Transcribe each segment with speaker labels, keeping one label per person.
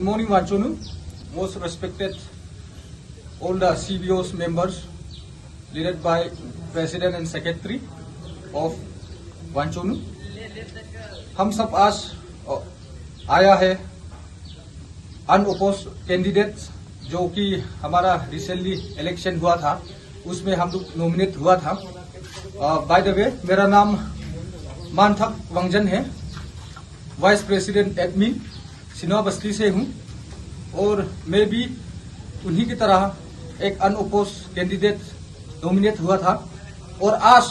Speaker 1: Good morning, Vanchonu. Most respected all the CBO's members, led by President and Secretary of Vanchonu. हम सब आज आया है unopposed candidate जो कि हमारा रिसेंटली इलेक्शन हुआ था, उसमें हम लोग नॉमिनेट हुआ था। बाय द वे, मेरा नाम मानथक वांगजन है, वाइस प्रेसिडेंट एडमिन सिनोआ बस्ती से हूं और मैं भी उन्हीं की तरह एक अनअपोज कैंडिडेट नॉमिनेट हुआ था। और आज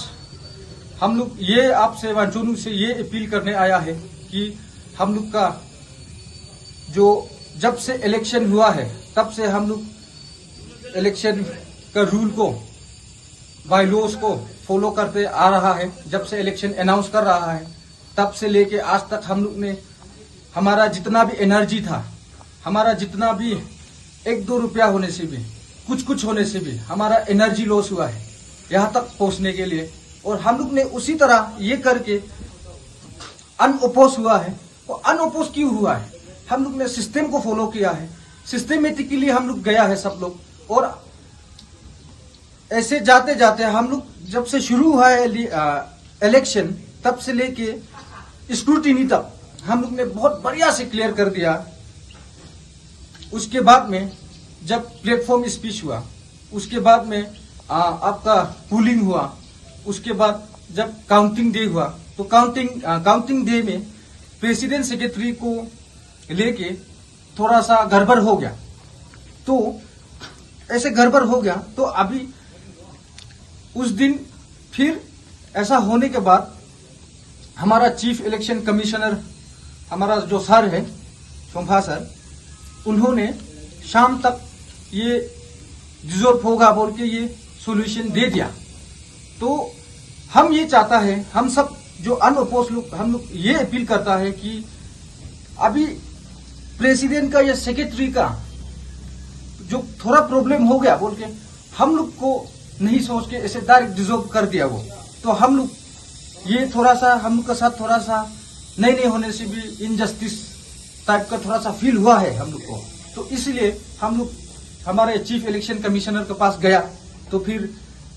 Speaker 1: हम लोग ये आपसे वांचोनू से ये अपील करने आया है कि हम लोग का जो जब से इलेक्शन हुआ है तब से हम लोग इलेक्शन का रूल को, बाय लॉज को फॉलो करते आ रहा है। जब से इलेक्शन अनाउंस कर रहा है तब से लेके आज तक हम लोग ने हमारा जितना भी एनर्जी था, हमारा जितना भी 1-2 रुपया होने से भी, कुछ होने से भी हमारा एनर्जी लॉस हुआ है यहाँ तक पहुंचने के लिए। और हम लोग ने उसी तरह ये करके अनअपोज हुआ है। और अनअपोज क्यों हुआ है? हम लोग ने सिस्टम को फॉलो किया है, सिस्टमेटिकली हम लोग गया है सब लोग। और ऐसे जाते जाते हम लोग जब से शुरू हुआ है इलेक्शन तब से लेके स्क्रूटिनी तक हम लोग ने बहुत बढ़िया से क्लियर कर दिया। उसके बाद में जब प्लेटफॉर्म स्पीच हुआ, उसके बाद में आपका पुलिंग हुआ, उसके बाद जब काउंटिंग डे हुआ तो काउंटिंग डे में प्रेसिडेंट सेक्रेटरी को लेके थोड़ा सा गड़बड़ हो गया। तो ऐसे गड़बड़ हो गया तो अभी उस दिन फिर ऐसा होने के बाद हमारा चीफ इलेक्शन कमिश्नर, हमारा जो सर है शोभा सर, उन्होंने शाम तक ये डिसॉल्व होगा बोल के ये सॉल्यूशन दे दिया। तो हम ये चाहता है, हम सब जो अनअपोज लोग, हम लोग ये अपील करता है कि अभी प्रेसिडेंट का या सेक्रेटरी का जो थोड़ा प्रॉब्लम हो गया बोल के हम लोग को नहीं सोच के ऐसे डायरेक्ट डिसॉल्व कर दिया वो। तो हम लोग ये थोड़ा सा हम लोग के साथ थोड़ा सा नहीं होने से भी इनजस्टिस टाइप का थोड़ा सा फील हुआ है हम लोग को। तो इसलिए हम लोग हमारे चीफ इलेक्शन कमिश्नर के पास गया तो फिर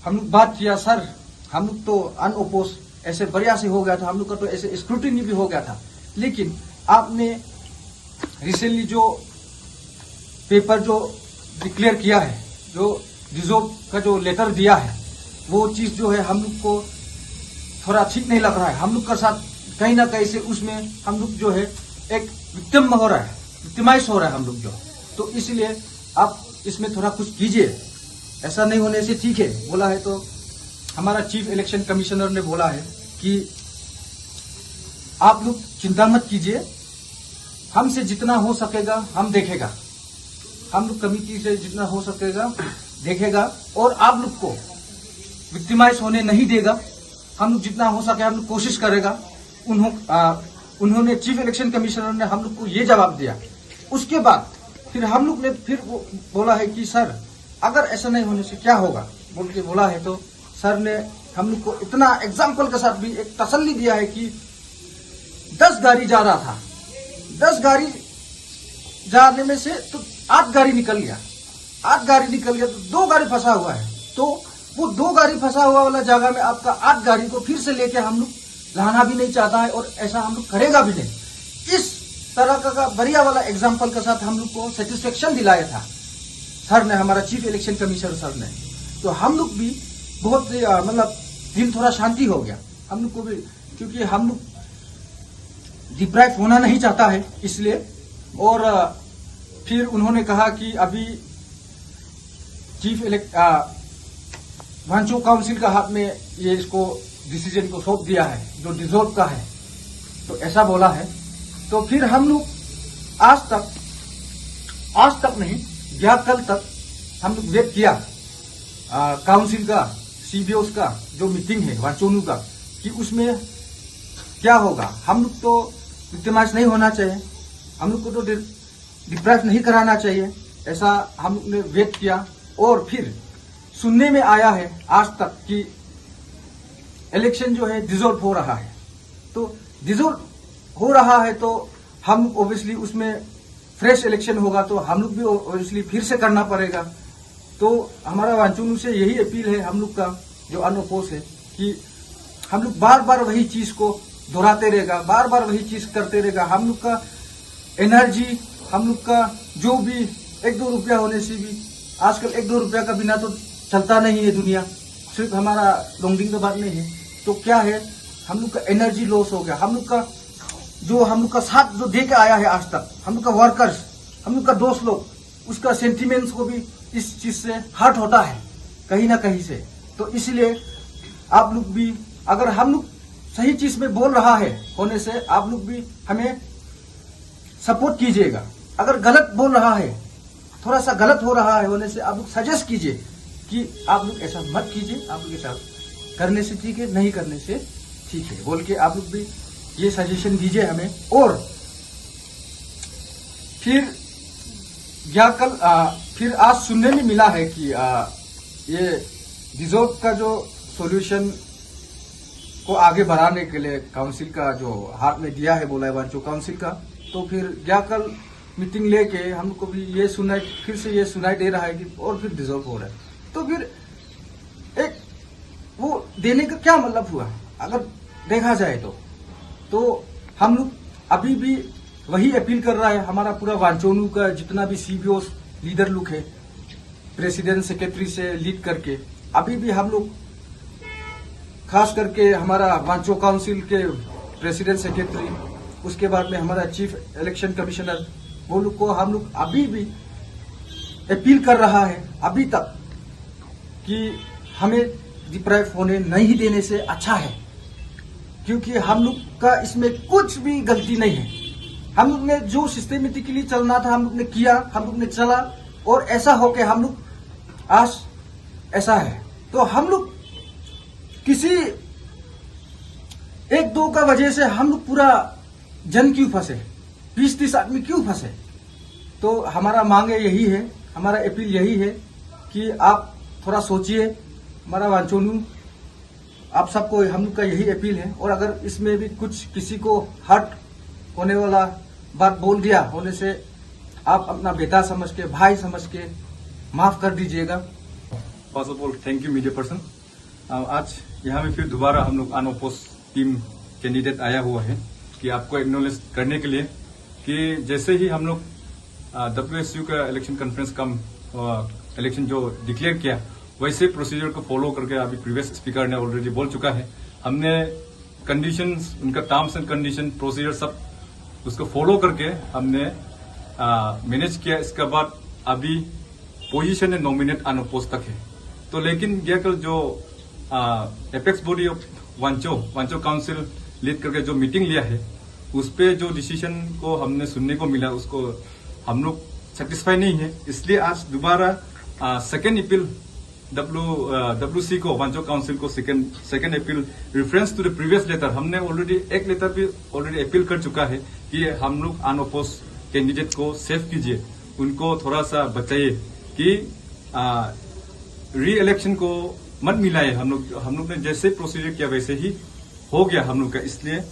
Speaker 1: हम लोग बात किया, सर हम लोग तो अनअपोज ऐसे बढ़िया से हो गया था, हम लोग का तो ऐसे स्क्रूटिनी भी हो गया था, लेकिन आपने रिसेंटली जो पेपर जो डिक्लेयर किया है, जो डिसॉल्व का जो लेटर दिया है, वो चीज जो है हम लोग को थोड़ा ठीक नहीं लग रहा है। हम लोग के साथ कहीं ना कहीं से उसमें हम लोग जो है एक विक्टिम हो रहा है, विक्टिमाइज हो रहा है हम लोग जो। तो इसलिए आप इसमें थोड़ा कुछ कीजिए, ऐसा नहीं होने से ठीक है बोला है। तो हमारा चीफ इलेक्शन कमिश्नर ने बोला है कि आप लोग चिंता मत कीजिए, हमसे जितना हो सकेगा हम देखेगा, हम लोग कमिटी से जितना हो सकेगा देखेगा और आप लोग को विक्टिमाइज होने नहीं देगा। हम लोग जितना हो सके हम लोग कोशिश करेगा। उन्होंने चीफ इलेक्शन कमिश्नर ने हम लोग को ये जवाब दिया। उसके बाद फिर हम लोग ने फिर बोला है कि सर अगर ऐसा नहीं होने से क्या होगा बोल के बोला है। तो सर ने हम लोग को इतना एग्जाम्पल के साथ भी एक तसल्ली दिया है कि 10 गाड़ी जा रहा था, 10 गाड़ी जाने में से तो 8 गाड़ी निकल गया, 8 गाड़ी निकल गया तो 2 गाड़ी फंसा हुआ है। तो वो 2 गाड़ी फंसा हुआ वाला जगह में आपका 8 गाड़ी को फिर से लेके हम लोग लाना भी नहीं चाहता है और ऐसा हम लोग करेगा भी नहीं। इस तरह का बढ़िया वाला एग्जाम्पल के साथ हम लोग को सेटिस्फेक्शन दिलाया था सर ने, हमारा चीफ इलेक्शन कमिश्नर सर ने। तो हम लोग भी बहुत मतलब दिल थोड़ा शांति हो गया हम लोग को भी, क्योंकि हम लोग डिप्राइव होना नहीं चाहता है इसलिए। और फिर उन्होंने कहा कि अभी चीफ वांचो काउंसिल का हाथ में ये इसको डिसीजन को सौंप दिया है जो डिसॉल्व का है, तो ऐसा बोला है। तो फिर हम लोग आज तक नहीं या कल तक हम लोग वेट किया काउंसिल का, सीबीओस का जो मीटिंग है वांचोनू का, कि उसमें क्या होगा। हम लोग तो विक्टिमाइज नहीं होना चाहिए, हम लोग को तो डिप्राइव नहीं कराना चाहिए, ऐसा हम लोग ने वेट किया। और फिर सुनने में आया है आज तक कि इलेक्शन जो है डिसॉल्व हो रहा है। तो डिसॉल्व हो रहा है तो हम ऑब्वियसली उसमें फ्रेश इलेक्शन होगा तो हम लोग भी ऑब्वियसली फिर से करना पड़ेगा। तो हमारा वांचूनू से यही अपील है हम लोग का जो अनओपोज है कि हम लोग बार बार वही चीज को दोहराते रहेगा, बार बार वही चीज करते रहेगा। हम लोग का एनर्जी, हम लोग का जो भी 1-2 रुपया होने से भी, आजकल 1-2 रुपया का बिना तो चलता नहीं है दुनिया, सिर्फ हमारा लोंगडिंग का बात नहीं है। तो क्या है, हम लोग का एनर्जी लॉस हो गया। हम लोग का साथ जो दे के आया है आज तक, हम लोग का वर्कर्स, हम लोग का दोस्त लोग, उसका सेंटिमेंट्स को भी इस चीज से हर्ट होता है कहीं ना कहीं से। तो इसलिए आप लोग भी, अगर हम लोग सही चीज में बोल रहा है होने से, आप लोग भी हमें सपोर्ट कीजिएगा। अगर गलत बोल रहा है, थोड़ा सा गलत हो रहा है होने से, आप लोग सजेस्ट कीजिए कि आप लोग ऐसा मत कीजिए, आप लोग ऐसा करने से ठीक है, नहीं करने से ठीक है बोल के आप लोग भी ये सजेशन दीजिए हमें। और फिर आज सुनने में मिला है कि ये डिजॉल्व का जो सॉल्यूशन को आगे बढ़ाने के लिए काउंसिल का जो हाथ में दिया है, बोला है वांचो काउंसिल का, तो फिर कल मीटिंग लेके हम लोग को भी ये फिर से ये सुनाई दे रहा है कि और फिर डिजॉल्व हो रहा है। तो फिर एक वो देने का क्या मतलब हुआ अगर देखा जाए तो हम लोग अभी भी वही अपील कर रहा है। हमारा पूरा वांचोनू का जितना भी सीबीओ लीडर लोग है, प्रेसिडेंट सेक्रेटरी से लीड करके, अभी भी हम लोग खास करके हमारा वांचो काउंसिल के प्रेसिडेंट सेक्रेटरी, उसके बाद में हमारा चीफ इलेक्शन कमिश्नर, वो लोग को हम लोग अभी भी अपील कर रहा है अभी तक कि हमें डिप्राइव होने नहीं देने से अच्छा है, क्योंकि हम लोग का इसमें कुछ भी गलती नहीं है। हम लोग ने जो सिस्टमेटिकली चलना था हम लोग ने किया, हम लोग ने चला, और ऐसा होके हम लोग आज ऐसा है। तो हम लोग किसी 1-2 का वजह से हम लोग पूरा जन क्यों फंसे, 20-30 आदमी क्यों फंसे। तो हमारा मांगे यही है, हमारा अपील यही है कि आप थोड़ा सोचिए। हमारा वांचोनू आप सबको हम लोग का यही अपील है। और अगर इसमें भी कुछ किसी को हर्ट होने वाला बात बोल दिया होने से, आप अपना बेटा समझ के, भाई समझ के माफ कर दीजिएगा।
Speaker 2: First of all thank you media person. आज यहाँ में फिर दोबारा हम लोग अनओपोज टीम कैंडिडेट आया हुआ है कि आपको एक्नॉलेज करने के लिए कि जैसे ही हम लोग WSU का इलेक्शन कॉन्फ्रेंस कम इलेक्शन जो डिक्लेयर किया, वैसे प्रोसीजर को फॉलो करके अभी प्रीवियस स्पीकर ने ऑलरेडी बोल चुका है। हमने कंडीशंस, उनका टर्म्स एंड कंडीशन, प्रोसीजर सब उसको फॉलो करके हमने मैनेज किया। इसके बाद अभी पोजीशन है नॉमिनेट अनओपोज तक है। तो लेकिन ये कल जो apex body of Wancho council lead करके जो मीटिंग लिया है, उस पे जो डिसीजन को हमने सुनने को मिला, उसको हम लोग सेटिस्फाई नहीं है। इसलिए आज दोबारा सेकेंड अपील WC को, वांचो काउंसिल को second appeal reference to the previous letter, हमने ऑलरेडी एक लेटर भी ऑलरेडी अपील कर चुका है कि हम लोग अनओपोज कैंडिडेट को सेव कीजिए, उनको थोड़ा सा बचाइए कि री इलेक्शन को मत मिलाए। हम लोग ने जैसे प्रोसीजर किया वैसे ही हो गया हम लोग का। इसलिए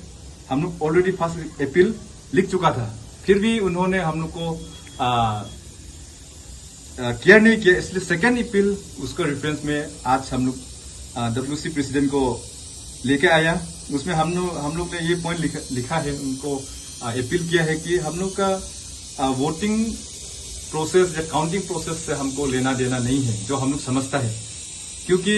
Speaker 2: हम लोग ऑलरेडी फर्स्ट अपील लिख चुका था, फिर भी उन्होंने हम लोग को क्लियर नहीं किया। इसलिए सेकेंड अपील उसका रेफरेंस में आज हम लोग WC प्रेसिडेंट को लेके आया। उसमें हम लोग ने ये पॉइंट लिखा है, उनको अपील किया है कि हम लोग का वोटिंग प्रोसेस या काउंटिंग प्रोसेस से हमको लेना देना नहीं है, जो हम लोग समझता है। क्योंकि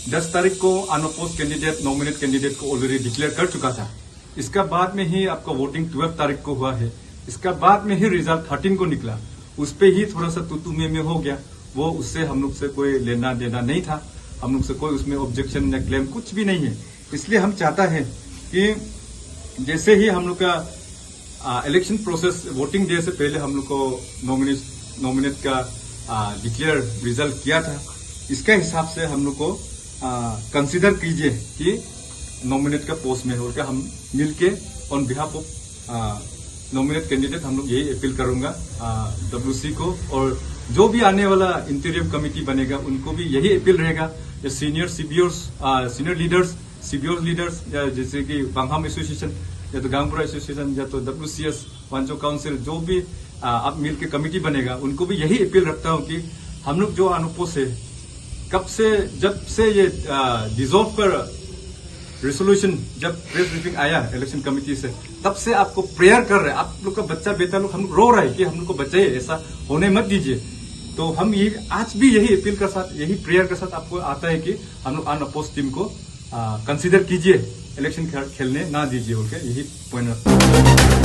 Speaker 2: 10 तारीख को अनओपोज कैंडिडेट, नॉमिनेट कैंडिडेट को ऑलरेडी डिक्लेयर कर चुका था। इसका बाद में ही आपका वोटिंग 12 तारीख को हुआ है। इसका बाद में ही रिजल्ट 13 को निकला। उस पे ही थोड़ा सा तू में हो गया। वो उससे हम लोग से कोई लेना देना नहीं था, हम लोग से कोई उसमें ऑब्जेक्शन या क्लेम कुछ भी नहीं है। इसलिए हम चाहता है कि जैसे ही हम लोग का इलेक्शन प्रोसेस वोटिंग डे से पहले हम लोग को नॉमिनेट का डिक्लेयर रिजल्ट किया था, इसके हिसाब से हम लोग को कंसीडर कीजिए कि नॉमिनेट का पोस्ट में होकर हम मिलके on behalf of nominate candidate हम लोग यही अपील करूंगा WC को। और जो भी आने वाला इंटीरियम कमेटी बनेगा उनको भी यही अपील रहेगा, senior senior leaders, CBO leaders, या जैसे कि बांगहाम एसोसिएशन या तो गांगपुरा एसोसिएशन या तो WCS वांचो काउंसिल, जो भी आप मिल के कमेटी बनेगा, उनको भी यही अपील रखता हूँ कि हम लोग जो अनोपोस है, जब से ये डिसॉल्व पर रेसोल्यूशन, जब प्रेस ब्रीफिंग आया इलेक्शन कमेटी से, तब से आपको प्रेयर कर रहे हैं। आप लोग का बच्चा बेटा लोग हम रो रहे हैं कि हम लोग को बचाइए, ऐसा होने मत दीजिए। तो हम ये आज भी यही अपील के साथ, यही प्रेयर के साथ आपको आता है कि हम लोग अनअपोज टीम को कंसीडर कीजिए, इलेक्शन खेलने ना दीजिए, बोल के यही पॉइंट रखते हैं।